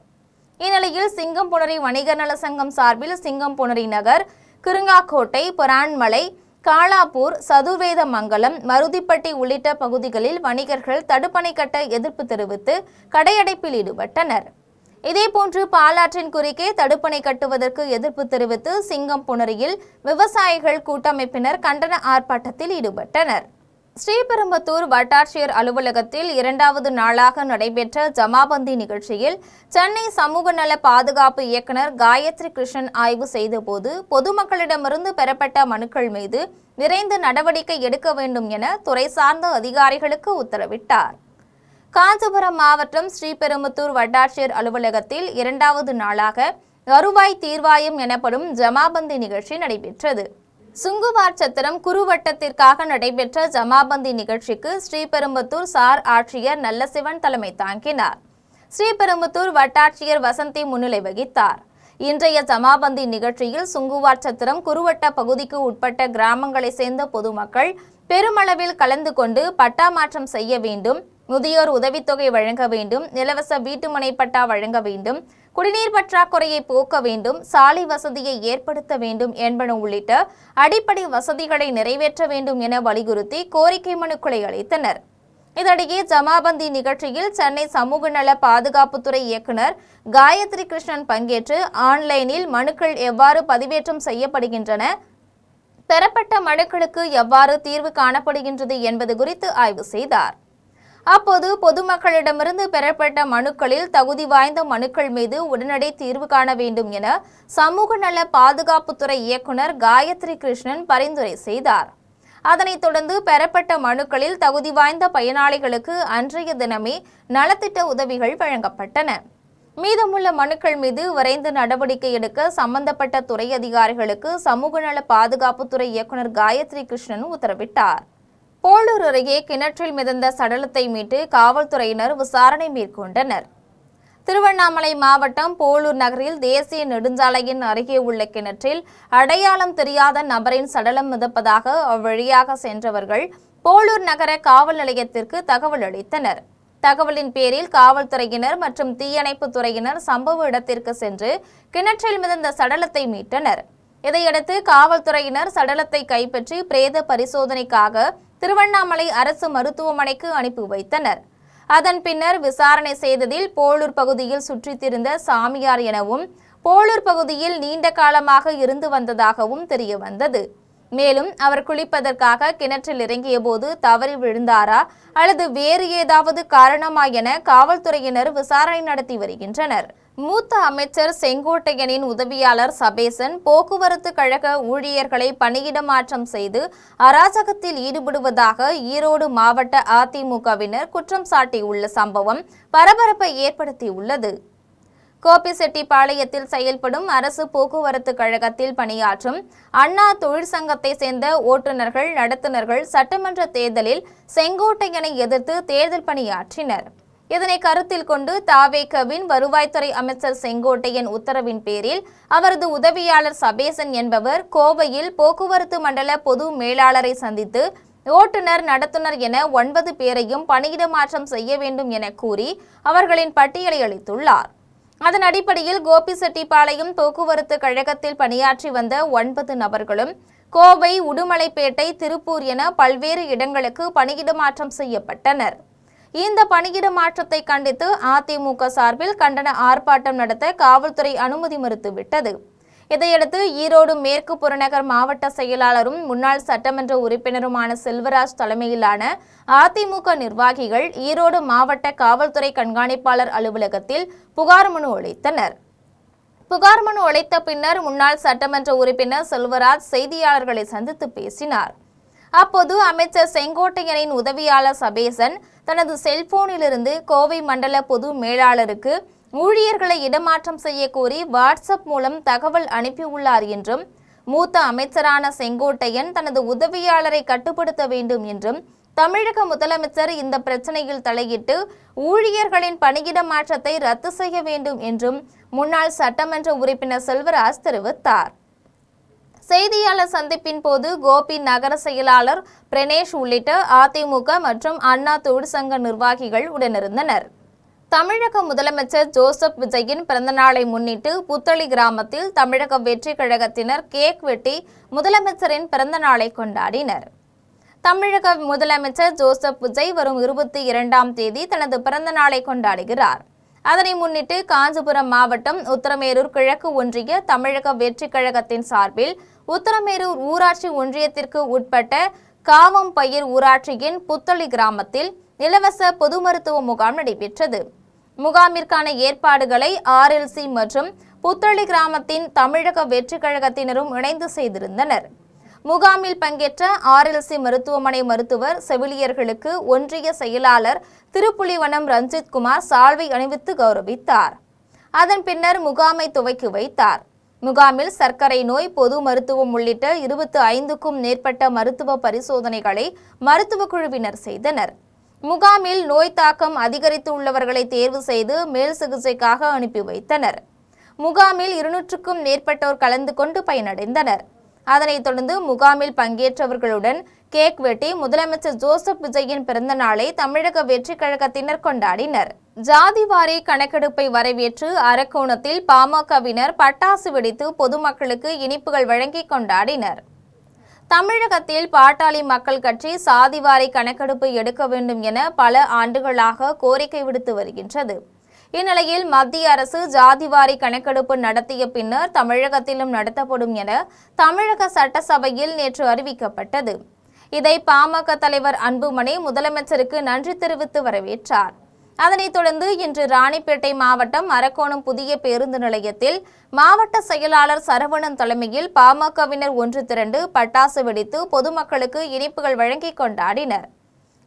இந்நிலையில் சிங்கம்புணரி வணிகர் நல சங்கம் சார்பில் சிங்கம்புணரி நகர், கிருங்காக்கோட்டை, பிரான்மலை, காலாப்பூர், சதுர்வேதமங்கலம், மருதிப்பட்டி உள்ளிட்ட பகுதிகளில் வணிகர்கள் தடுப்பணை கட்ட எதிர்ப்பு தெரிவித்து கடையடைப்பில் ஈடுபட்டனர். இதேபோன்று பாலாற்றின் குறுக்கே தடுப்பணை கட்டுவதற்கு எதிர்ப்பு தெரிவித்து சிங்கம்புணரியில் விவசாயிகள் கூட்டமைப்பினர் கண்டன ஆர்ப்பாட்டத்தில் ஈடுபட்டனர். ஸ்ரீபெரும்புதூர் வட்டாட்சியர் அலுவலகத்தில் 2வது நாளாக நடைபெற்ற ஜமாபந்தி நிகழ்ச்சியில் சென்னை சமூக நல பாதுகாப்பு இயக்குநர் காயத்ரி கிருஷ்ணன் ஆய்வு செய்தபோது பொதுமக்களிடமிருந்து பெறப்பட்ட மனுக்கள் மீது விரைந்து நடவடிக்கை எடுக்க வேண்டும் என துறை சார்ந்த அதிகாரிகளுக்கு உத்தரவிட்டார். காஞ்சிபுரம் மாவட்டம் ஸ்ரீபெரும்புதூர் வட்டாட்சியர் அலுவலகத்தில் 2வது நாளாக வருவாய் தீர்வாயம் எனப்படும் ஜமாபந்தி நிகழ்ச்சி நடைபெற்றது. சுங்குவார் சத்திரம் குறுவட்டத்திற்காக நடைபெற்ற ஜமாபந்தி நிகழ்ச்சிக்கு ஸ்ரீபெரும்புதூர் சார் ஆட்சியர் நல்லசிவன் தலைமை தாங்கினார். ஸ்ரீபெரும்புதூர் வட்டாட்சியர் வசந்தி முன்னிலை வகித்தார். இன்றைய ஜமாபந்தி நிகழ்ச்சியில் சுங்குவார் சத்திரம் குறுவட்ட பகுதிக்கு உட்பட்ட கிராமங்களை சேர்ந்த பொதுமக்கள் பெருமளவில் கலந்து கொண்டு பட்டா மாற்றம் செய்ய வேண்டும், முதியோர் உதவித்தொகை வழங்க வேண்டும், இலவச வீட்டுமனை பட்டா வழங்க வேண்டும், குடிநீர் பற்றாக்குறையை போக்க வேண்டும், சாலை வசதியை ஏற்படுத்த வேண்டும் என்பன உள்ளிட்ட அடிப்படை வசதிகளை நிறைவேற்ற வேண்டும் என வலியுறுத்தி கோரிக்கை மனுக்களை அளித்தனர். இதனிடையே ஜமாபந்தி நிகழ்ச்சியில் சென்னை சமூக நல பாதுகாப்புத்துறை இயக்குநர் காயத்ரி கிருஷ்ணன் பங்கேற்று ஆன்லைனில் மனுக்கள் எவ்வாறு பதிவேற்றம் செய்யப்படுகின்றன, பெறப்பட்ட மனுக்களுக்கு எவ்வாறு தீர்வு காணப்படுகின்றது என்பது குறித்து ஆய்வு செய்தார். அப்போது பொதுமக்களிடமிருந்து பெறப்பட்ட மனுக்களில் தகுதி வாய்ந்த மனுக்கள் மீது உடனடி தீர்வு காண வேண்டும் என சமூக நல பாதுகாப்புத்துறை இயக்குனர் காயத்ரி கிருஷ்ணன் பரிந்துரை செய்தார். அதனைத் தொடர்ந்து பெறப்பட்ட மனுக்களில் தகுதி வாய்ந்த பயனாளிகளுக்கு அன்றைய தினமே நலத்திட்ட உதவிகள் வழங்கப்பட்டன. மீதமுள்ள மனுக்கள் மீது விரைந்து நடவடிக்கை எடுக்க சம்பந்தப்பட்ட துறை அதிகாரிகளுக்கு சமூக நல பாதுகாப்புத்துறை இயக்குனர் காயத்ரி கிருஷ்ணன் உத்தரவிட்டார். போளூர் அருகே கிணற்றில் மிதந்த சடலத்தை மீட்டு காவல்துறையினர் விசாரணை மேற்கொண்டனர். திருவண்ணாமலை மாவட்டம் போளூர் நகரில் தேசிய நெடுஞ்சாலையின் அருகே உள்ள கிணற்றில் அடையாளம் தெரியாத நபரின் சடலம் மிதப்பதாக அவ்வழியாக சென்றவர்கள் போளூர் நகர காவல் நிலையத்திற்கு தகவல் அளித்தனர். தகவலின் பேரில் காவல்துறையினர் மற்றும் தீயணைப்பு துறையினர் சம்பவ இடத்திற்கு சென்று கிணற்றில் மிதந்த சடலத்தை மீட்டனர். இதையடுத்து காவல்துறையினர் சடலத்தை கைப்பற்றி பிரேத பரிசோதனைக்காக திருவண்ணாமலை அரசு மருத்துவமனைக்கு அனுப்பி வைத்தனர். அதன் பின்னர் விசாரணை செய்ததில் போளூர் பகுதியில் சுற்றித் திரிந்த சாமியார் எனவும் போளூர் பகுதியில் நீண்ட காலமாக இருந்து வந்ததாகவும் தெரிய வந்தது. மேலும் அவர் குளிப்பதற்காக கிணற்றில் இறங்கிய போது தவறி விழுந்தாரா அல்லது வேறு ஏதாவது காரணமா என காவல்துறையினர் விசாரணை நடத்தி வருகின்றனர். மூத்த அமைச்சர் செங்கோட்டையனின் உதவியாளர் சபேசன் போக்குவரத்து கழக ஊழியர்களை பணியிட மாற்றம் செய்து அராஜகத்தில் ஈடுபடுவதாக ஈரோடு மாவட்ட அதிமுகவினர் குற்றம் சாட்டியுள்ள சம்பவம் பரபரப்பை ஏற்படுத்தியுள்ளது. கோபிசெட்டிப்பாளையத்தில் செயல்படும் அரசு போக்குவரத்து கழகத்தில் பணியாற்றும் அண்ணா தொழிற்சங்கத்தை சேர்ந்த ஓட்டுநர்கள் நடத்துனர்கள் சட்டமன்ற தேர்தலில் செங்கோட்டையனை எதிர்த்து தேர்தல் பணியாற்றினர். இதனை கருத்தில் கொண்டு தவேகவின் வருவாய்த்துறை அமைச்சர் செங்கோட்டையன் உத்தரவின் பேரில் அவரது உதவியாளர் சபேசன் என்பவர் கோவையில் போக்குவரத்து மண்டல பொது மேலாளரை சந்தித்து ஓட்டுநர் நடத்துனர் என 9 பேரையும் பணியிட மாற்றம் செய்ய வேண்டும் என கூறி அவர்களின் பட்டியலை அளித்துள்ளார். அதன் அடிப்படையில் கோபிசெட்டிப்பாளையம் போக்குவரத்து கழகத்தில் பணியாற்றி வந்த 9 நபர்களும் கோவை, உடுமலைப்பேட்டை, திருப்பூர் என பல்வேறு இடங்களுக்கு பணியிட மாற்றம் செய்யப்பட்டனர். இந்த பணியிட மாற்றத்தை கண்டித்து அதிமுக சார்பில் கண்டன ஆர்ப்பாட்டம் நடத்த காவல்துறை அனுமதி மறுத்துவிட்டது. இதையடுத்து ஈரோடு மேற்கு புறநகர் மாவட்ட செயலாளரும் முன்னாள் சட்டமன்ற உறுப்பினருமான செல்வராஜ் தலைமையிலான அதிமுக நிர்வாகிகள் ஈரோடு மாவட்ட காவல்துறை கண்காணிப்பாளர் அலுவலகத்தில் புகார் மனு அளித்தனர். புகார் மனு அளித்த பின்னர் முன்னாள் சட்டமன்ற உறுப்பினர் செல்வராஜ் செய்தியாளர்களை சந்தித்து பேசினார். அப்போது அமைச்சர் செங்கோட்டையனின் உதவியாளர் சபேசன் தனது செல்போனிலிருந்து கோவை மண்டல பொது மேலாளருக்கு ஊழியர்களை இடமாற்றம் செய்ய கோரி வாட்ஸ்அப் மூலம் தகவல் அனுப்பியுள்ளார் என்றும், மூத்த அமைச்சரான செங்கோட்டையன் தனது உதவியாளரை கட்டுப்படுத்த வேண்டும் என்றும், தமிழக முதலமைச்சர் இந்த பிரச்சனையில் தலையிட்டு ஊழியர்களின் பணியிட மாற்றத்தை ரத்து செய்ய வேண்டும் என்றும் முன்னாள் சட்டமன்ற உறுப்பினர் செல்வராஜ் தெரிவித்தார். செய்தியாளர் சந்திப்பின் போது கோபி நகர செயலாளர் பிரணேஷ் உள்ளிட்ட அதிமுக மற்றும் அண்ணா தொழிற்சங்க நிர்வாகிகள் உடனிருந்தனர். தமிழக முதலமைச்சர் ஜோசப் விஜயின் பிறந்தநாளை முன்னிட்டு புத்தளி கிராமத்தில் தமிழக வெற்றி கழகத்தினர் கேக் வெட்டி முதலமைச்சரின் பிறந்தநாளை கொண்டாடினர். தமிழக முதலமைச்சர் ஜோசப் விஜய் வரும் 22ஆம் தேதி தனது பிறந்தநாளை கொண்டாடுகிறார். அதனை முன்னிட்டு காஞ்சிபுரம் மாவட்டம் உத்தரமேரூர் கிழக்கு ஒன்றிய தமிழக வெற்றி கழகத்தின் சார்பில் உத்தரமேரூர் ஊராட்சி ஒன்றியத்திற்கு உட்பட்ட காவம்பயிர் ஊராட்சியின் புத்தளி கிராமத்தில் இலவச பொது மருத்துவ முகாம் நடைபெற்றது. முகாமிற்கான ஏற்பாடுகளை RLC மற்றும் புத்தளி கிராமத்தின் தமிழக வெற்றி கழகத்தினரும் இணைந்து செய்திருந்தனர். முகாமில் பங்கேற்ற RLC மருத்துவமனை மருத்துவர் செவிலியர்களுக்கு ஒன்றிய செயலாளர் திருப்புலிவனம் ரஞ்சித் குமார் சால்வை அணிவித்து கௌரவித்தார். அதன் பின்னர் முகாமை துவக்கி வைத்தார். முகாமில் சர்க்கரை நோய், பொது மருத்துவம் உள்ளிட்ட 25க்கும் மேற்பட்ட மருத்துவ பரிசோதனைகளை மருத்துவ குழுவினர் செய்தனர். முகாமில் நோய் தாக்கம் அதிகரித்துள்ளவர்களை தேர்வு செய்து மேல் சிகிச்சைக்காக அனுப்பி வைத்தனர். முகாமில் 200க்கும் மேற்பட்டோர் கலந்து கொண்டு பயனடைந்தனர். அதனைத் தொடர்ந்து முகாமில் பங்கேற்றவர்களுடன் கேக் வெட்டி முதலமைச்சர் ஜோசப் விஜயின் பிறந்த நாளை தமிழக வெற்றி கழகத்தினர் கொண்டாடினர். ஜாதிவாரி கணக்கெடுப்பை வரவேற்று அரக்கோணத்தில் பாமகவினர் பட்டாசு வெடித்து பொதுமக்களுக்கு இனிப்புகள் வழங்கி கொண்டாடினர். தமிழகத்தில் பாட்டாளி மக்கள் கட்சி சாதிவாரி கணக்கெடுப்பு எடுக்க வேண்டும் என பல ஆண்டுகளாக கோரிக்கை விடுத்து வருகின்றது. இந்நிலையில் மத்திய அரசு ஜாதிவாரி கணக்கெடுப்பு நடத்திய பின்னர் தமிழகத்திலும் நடத்தப்படும் என தமிழக சட்டசபையில் நேற்று அறிவிக்கப்பட்டது. இதை பாமக தலைவர் அன்புமணி முதலமைச்சருக்கு நன்றி தெரிவித்து வரவேற்றார். அதனைத் தொடர்ந்து இன்று ராணிப்பேட்டை மாவட்டம் அரக்கோணம் புதிய பேருந்து நிலையத்தில் மாவட்ட செயலாளர் சரவணன் தலைமையில் பாமகவினர் ஒன்று திரண்டு பட்டாசு வெடித்து பொதுமக்களுக்கு இனிப்புகள் வழங்கி கொண்டாடினர்.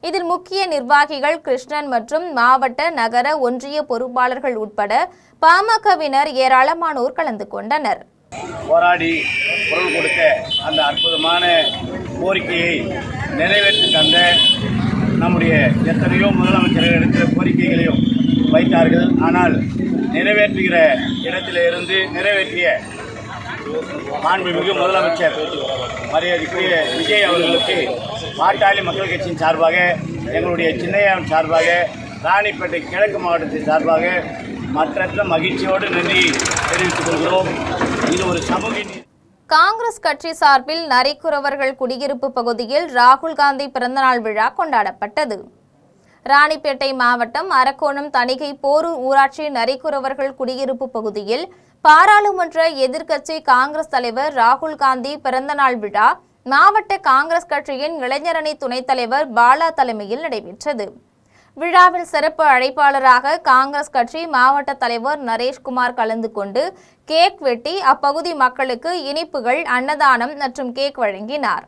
இதில் முக்கிய நிர்வாகிகள் கிருஷ்ணன் மற்றும் மாவட்ட நகர ஒன்றிய பொறுப்பாளர்கள் உட்பட பாமகவினர் ஏராளமானோர் கலந்து கொண்டனர். போராடி குரல் கொடுத்த அந்த அற்புதமான கோரிக்கையை நிறைவேற்றி தந்த நம்முடைய எத்தனையோ முதலமைச்சர்கள் எடுக்கிற கோரிக்கைகளையும் வைத்தார்கள். ஆனால் நிறைவேற்றுகிற இடத்திலிருந்து நிறைவேற்றிய மாண்புமிகு முதலமைச்சர் மரியாதைக்குரிய விஜய் அவர்களுக்கு பாட்டாளி மக்கள் கட்சியின் சார்பாக, எங்களுடைய சின்னையாவின் சார்பாக, ராணிப்பேட்டை கிழக்கு மாவட்டத்தின் சார்பாக மற்றற்ற மகிழ்ச்சியோடு நன்றி தெரிவித்துக் கொள்கிறோம். இது ஒரு சமூக காங்கிரஸ் கட்சி சார்பில் நரிக்குறவர்கள் குடியிருப்பு பகுதியில் ராகுல் காந்தி பிறந்தநாள் விழா கொண்டாடப்பட்டது. ராணிப்பேட்டை மாவட்டம் அரக்கோணம் தணிகை போரூர் ஊராட்சி நரிக்குறவர்கள் குடியிருப்பு பகுதியில் பாராளுமன்ற எதிர்க்கட்சி காங்கிரஸ் தலைவர் ராகுல் காந்தி பிறந்தநாள் விழா மாவட்ட காங்கிரஸ் கட்சியின் இளைஞரணி துணைத் தலைவர் பாலா தலைமையில் நடைபெற்றது. விழாவில் சிறப்பு அழைப்பாளராக காங்கிரஸ் கட்சி மாவட்ட தலைவர் நரேஷ்குமார் கலந்து கொண்டு கேக் வெட்டி அப்பகுதி மக்களுக்கு இனிப்புகள், அன்னதானம் மற்றும் கேக் வழங்கினார்.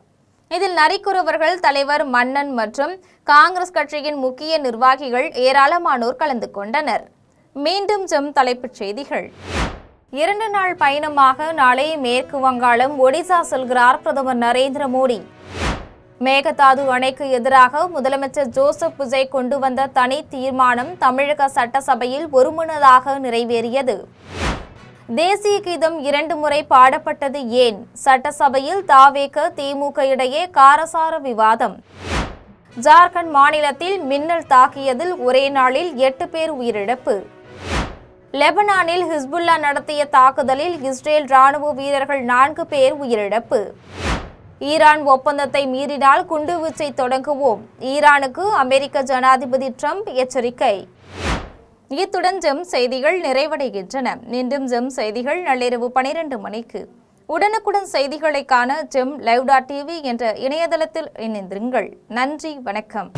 இதில் நரிக்குறவர்கள் தலைவர் மன்னன் மற்றும் காங்கிரஸ் கட்சியின் முக்கிய நிர்வாகிகள் ஏராளமானோர் கலந்து கொண்டனர். மீண்டும் தலைப்புச் செய்திகள். 2 நாள் பயணமாக நாளை மேற்கு வங்காளம், ஒடிசா செல்கிறார் பிரதமர் நரேந்திர மோடி. மேகதாது அணைக்கு எதிராக முதலமைச்சர் ஜோசப் விஜய் கொண்டு வந்த தனி தீர்மானம் தமிழக சட்டசபையில் ஒருமனதாக நிறைவேறியது. தேசிய கீதம் 2 முறை பாடப்பட்டது ஏன்? சட்டசபையில் தாவேக திமுக இடையே காரசார விவாதம். ஜார்க்கண்ட் மாநிலத்தில் மின்னல் தாக்கியதில் ஒரே நாளில் 8 பேர் உயிரிழப்பு. லெபனானில் ஹிஸ்புல்லா நடத்திய தாக்குதலில் இஸ்ரேல் ராணுவ வீரர்கள் 4 பேர் உயிரிழப்பு. ஈரான் ஒப்பந்தத்தை மீறினால் குண்டுவீச்சை தொடங்குவோம், ஈரானுக்கு அமெரிக்க ஜனாதிபதி ட்ரம்ப் எச்சரிக்கை. இத்துடன் செய்திகள் நிறைவடைகின்றன. மீண்டும் செய்திகள் நள்ளிரவு 12 மணிக்கு. உடனுக்குடன் செய்திகளை காண GemLive.tv என்ற இணையதளத்தில் இணைந்திருங்கள். நன்றி, வணக்கம்.